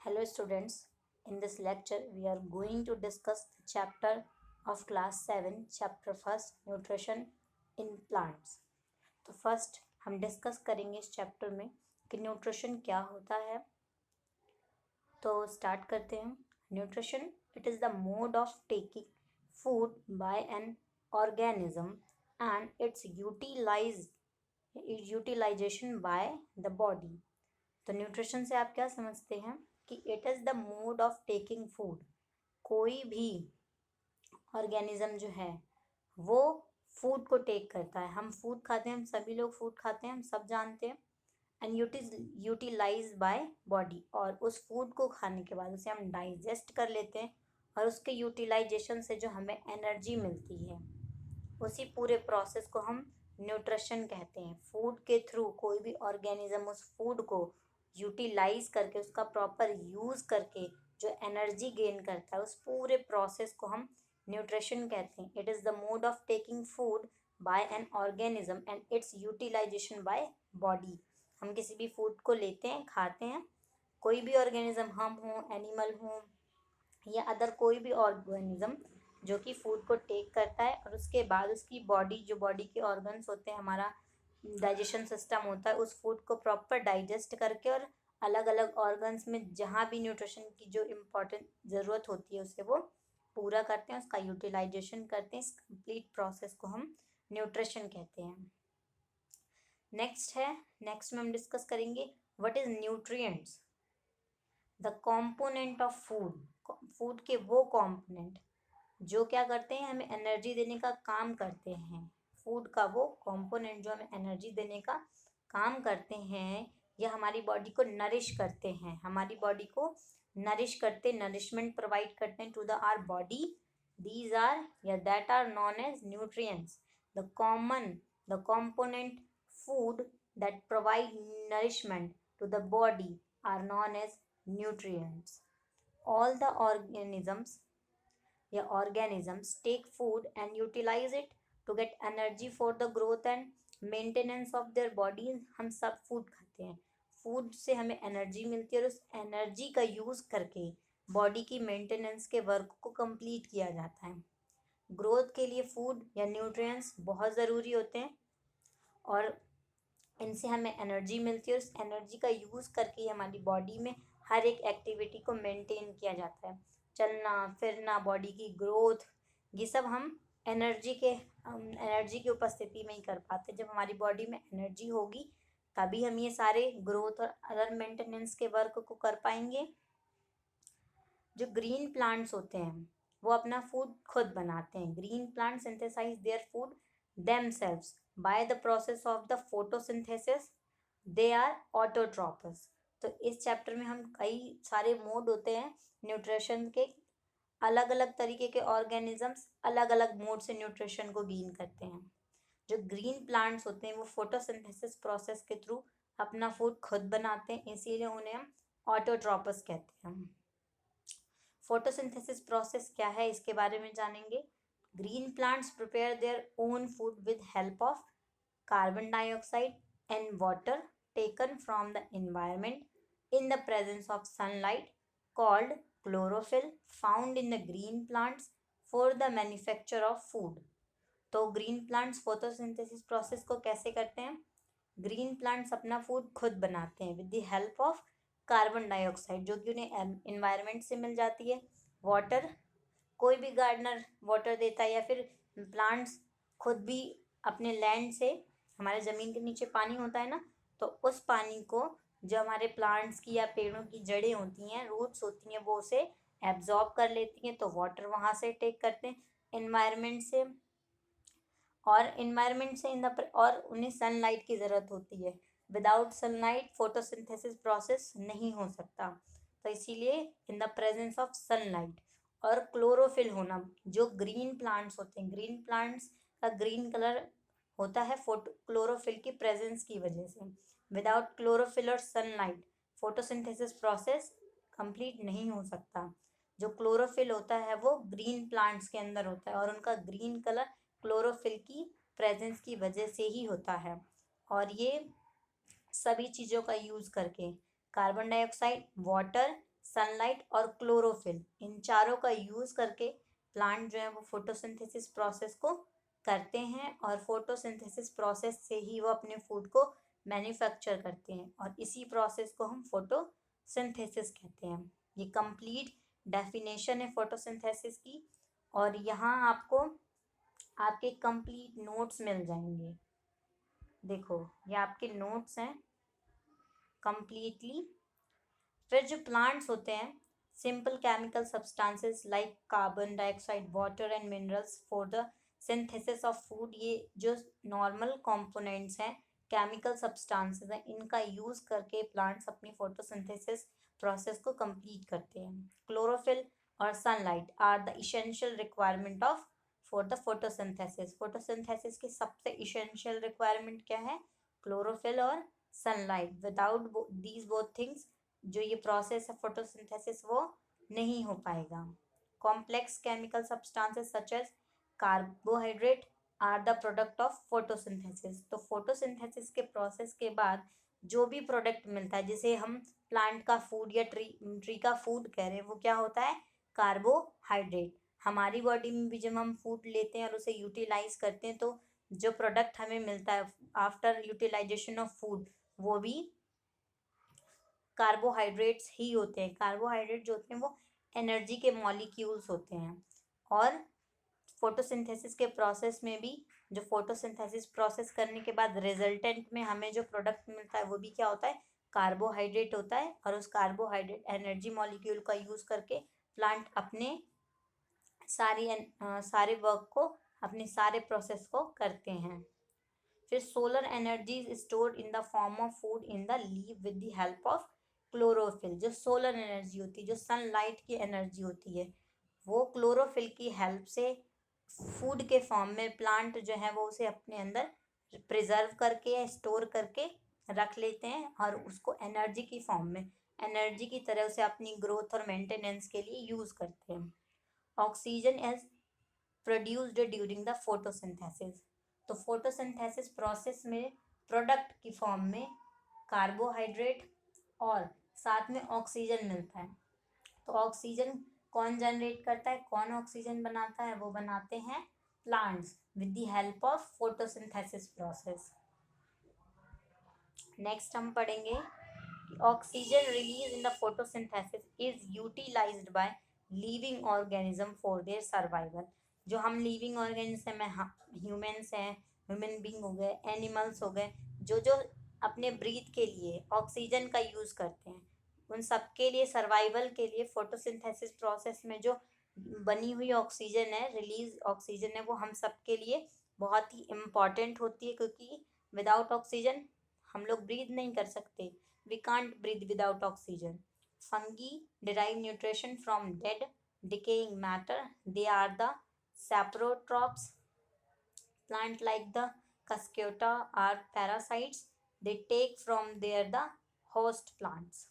Hello students, in this lecture we are going to discuss the chapter of class 7, chapter first nutrition in plants. तो first हम discuss करेंगे इस chapter में कि nutrition क्या होता है। तो स्टार्ट करते हैं। Nutrition it is the mode of taking food by an organism and its utilization by the body. तो न्यूट्रिशन से आप क्या समझते हैं कि it is the mode of taking food. कोई भी ऑर्गेनिज्म जो है वो फूड को टेक करता है। हम फूड खाते हैं, हम सभी लोग फूड खाते हैं, हम सब जानते हैं। एंड यूटिलाइज बाय बॉडी, और उस फूड को खाने के बाद उसे हम डाइजेस्ट कर लेते हैं और उसके यूटिलाइजेशन से जो हमें एनर्जी मिलती है उसी पूरे प्रोसेस को हम न्यूट्रिशन कहते हैं। फूड के थ्रू कोई भी ऑर्गेनिज्म उस फूड को यूटिलाइज करके, उसका प्रॉपर यूज़ करके जो एनर्जी गेन करता है, उस पूरे प्रोसेस को हम न्यूट्रिशन कहते हैं। It is the mode of taking food by an organism and its utilization by body. हम किसी भी फूड को लेते हैं, खाते हैं, कोई भी ऑर्गेनिज्म, हम हों, एनिमल हों या अदर कोई भी ऑर्गेनिज्म जो कि फूड को टेक करता है और उसके बाद उसकी बॉडी, जो बॉडी के ऑर्गन्स होते हैं, हमारा डाइजेशन सिस्टम होता है, उस फूड को प्रॉपर डाइजेस्ट करके और अलग अलग ऑर्गन्स में जहाँ भी न्यूट्रिशन की जो इम्पोर्टेंट ज़रूरत होती है उसे वो पूरा करते हैं, उसका यूटिलाइजेशन करते हैं। इस कंप्लीट प्रोसेस को हम न्यूट्रिशन कहते हैं। नेक्स्ट में हम डिस्कस करेंगे what is nutrients. The component of food के वो कॉम्पोनेंट जो क्या करते हैं, हमें एनर्जी देने का काम करते हैं। फूड का वो कंपोनेंट जो हमें एनर्जी देने का काम करते हैं या हमारी बॉडी को नरिश करते हैं, हमारी बॉडी को नरिश करते, नरिशमेंट प्रोवाइड करते हैं to the our body. These are या that are known as nutrients. The component food that provide nourishment to the body are known as nutrients. All the organisms take food and utilize it to get energy for the growth and maintenance of their bodies. हम सब food खाते हैं, food से हमें energy मिलती है और उस एनर्जी का यूज़ करके बॉडी की मेंटेनेंस के वर्क को कंप्लीट किया जाता है। ग्रोथ के लिए फूड या न्यूट्रिएंट्स बहुत ज़रूरी होते हैं और इनसे हमें एनर्जी मिलती है और उस एनर्जी का यूज़ करके हमारी बॉडी में हर एक एक्टिविटी को मेंटेन किया जाता है। चलना फिरना, बॉडी की ग्रोथ, ये सब हम एनर्जी की उपस्थिति में ही कर पाते हैं। जब हमारी बॉडी में एनर्जी होगी तभी हम ये सारे ग्रोथ और अदर मेंटेनेंस के वर्क को कर पाएंगे। जो ग्रीन प्लांट्स होते हैं वो अपना फूड खुद बनाते हैं। Green plant synthesize their food themselves by the process of the photosynthesis. They are autotrophs. तो इस चैप्टर में हम कई सारे मोड होते हैं न्यूट्रिशन के, अलग अलग तरीके के ऑर्गेनिजम्स अलग अलग मोड से न्यूट्रिशन को गेन करते हैं। जो ग्रीन प्लांट्स होते हैं वो फोटोसिंथेसिस प्रोसेस के थ्रू अपना फूड खुद बनाते हैं, इसीलिए उन्हें हम ऑटोट्रॉपस कहते हैं। फोटोसिंथेसिस प्रोसेस क्या है इसके बारे में जानेंगे। Green plants prepare their own food with help of carbon dioxide and water taken from the environment in the presence of sunlight, called chlorophyll, found in the green plants for the manufacture of food. तो green plants photosynthesis process को कैसे करते हैं? Green plants अपना food खुद बनाते हैं with the help of carbon dioxide, जो कि उन्हें एनवायरनमेंट से मिल जाती है। वाटर, कोई भी गार्डनर वाटर देता है या फिर प्लांट्स खुद भी अपने लैंड से, हमारे ज़मीन के नीचे पानी होता है ना, तो उस पानी को जो हमारे प्लांट्स की या पेड़ों की जड़ें होती हैं, रूट्स होती हैं, वो उसे एब्जॉर्ब कर लेती हैं। तो वाटर वहाँ से टेक करते हैं एनवायरनमेंट से, और एनवायरनमेंट से और उन्हें सनलाइट की ज़रूरत होती है। विदाउट सनलाइट फोटोसिंथेसिस प्रोसेस नहीं हो सकता। तो इसीलिए in the presence of sunlight और क्लोरोफिल होना, जो ग्रीन प्लांट्स होते हैं, ग्रीन प्लांट्स का ग्रीन कलर होता है क्लोरोफिल की प्रेजेंस की वजह से। विदाउट क्लोरोफिल और सनलाइट फोटोसिंथेसिस प्रोसेस कंप्लीट नहीं हो सकता। जो क्लोरोफिल होता है वो ग्रीन प्लांट्स के अंदर होता है और उनका ग्रीन कलर क्लोरोफिल की प्रेजेंस की वजह से ही होता है। और ये सभी चीज़ों का यूज़ करके कार्बन डाइऑक्साइड, वाटर, सनलाइट और क्लोरोफिल, इन चारों का यूज करके प्लांट जो है वो फोटोसिंथेसिस प्रोसेस को करते हैं और फोटोसिंथेसिस प्रोसेस से ही वो अपने फूड को मैन्युफैक्चर करते हैं और इसी प्रोसेस को हम फोटोसिंथेसिस कहते हैं। ये कंप्लीट डेफिनेशन है फोटोसिंथेसिस की और यहाँ आपको आपके कंप्लीट नोट्स मिल जाएंगे। देखो ये आपके नोट्स हैं कंप्लीटली। फिर जो प्लांट्स होते हैं, simple chemical substances like carbon dioxide, water and minerals for the synthesis of food, ये जो नॉर्मल कंपोनेंट्स हैं, केमिकल सब्सटेंसेस हैं, इनका यूज करके प्लांट्स अपनी फोटोसिंथेसिस प्रोसेस को कंप्लीट करते हैं। क्लोरोफिल और sunlight are the essential requirement of for the photosynthesis. Photosynthesis की सबसे इसेंशियल रिक्वायरमेंट क्या है? क्लोरोफिल और sunlight. Without these both things जो ये प्रोसेस है फोटोसिंथेसिस वो नहीं हो पाएगा। Complex chemical substances such as carbohydrate are the product of photosynthesis. तो फोटोसिंथेसिस के प्रोसेस के बाद जो भी प्रोडक्ट मिलता है, जिसे हम प्लांट का फूड या ट्री का फूड कह रहे हैं, वो क्या होता है? कार्बोहाइड्रेट। हमारी बॉडी में भी जब हम फूड लेते हैं और उसे यूटिलाइज करते हैं तो जो प्रोडक्ट हमें मिलता है आफ्टर यूटिलाइजेशन ऑफ फूड वो भी कार्बोहाइड्रेट्स ही होते हैं। कार्बोहाइड्रेट जो होते हैं वो एनर्जी के मॉलिक्यूल्स होते हैं और फोटोसिंथेसिस के प्रोसेस में भी जो फोटोसिंथेसिस प्रोसेस करने के बाद रिजल्टेंट में हमें जो प्रोडक्ट मिलता है वो भी क्या होता है? कार्बोहाइड्रेट होता है और उस कार्बोहाइड्रेट एनर्जी मॉलिक्यूल का यूज करके प्लांट अपने सारे वर्क को, अपने सारे प्रोसेस को करते हैं। फिर solar energy is stored in the form of food in the leaf with the help of chlorophyll. जो सोलर एनर्जी होती है, जो सनलाइट की एनर्जी होती है, वो क्लोरोफिल की हेल्प से फूड के फॉर्म में प्लांट जो है वो उसे अपने अंदर प्रिजर्व करके या स्टोर करके रख लेते हैं और उसको एनर्जी की फॉर्म में, एनर्जी की तरह उसे अपनी ग्रोथ और मेंटेनेंस के लिए यूज करते हैं। Oxygen is produced during the photosynthesis. तो फोटोसिंथेसिस प्रोसेस में प्रोडक्ट की फॉर्म में कार्बोहाइड्रेट और साथ में ऑक्सीजन मिलता है। तो ऑक्सीजन कौन जनरेट करता है, कौन ऑक्सीजन बनाता है? वो बनाते हैं plants with the help of photosynthesis process. Next हम पढ़ेंगे कि oxygen release in the photosynthesis is utilized by living organism for their survival. जो हम लिविंग ऑर्गेनिज्म हैं, ह्यूमन्स हैं, ह्यूमन बींग हो गए, एनिमल्स हो गए, जो जो अपने ब्रीथ के लिए ऑक्सीजन का यूज़ करते हैं, उन सब के लिए सर्वाइवल के लिए फोटोसिंथेसिस प्रोसेस में जो बनी हुई ऑक्सीजन है, रिलीज ऑक्सीजन है, वो हम सब के लिए बहुत ही इम्पॉर्टेंट होती है क्योंकि विदाउट ऑक्सीजन हम लोग ब्रीथ नहीं कर सकते। We can't breathe without oxygen. Fungi derive nutrition from dead decaying matter. They are the saprotrophs. Plant like the Cuscuta are parasites. They take from their the host plants.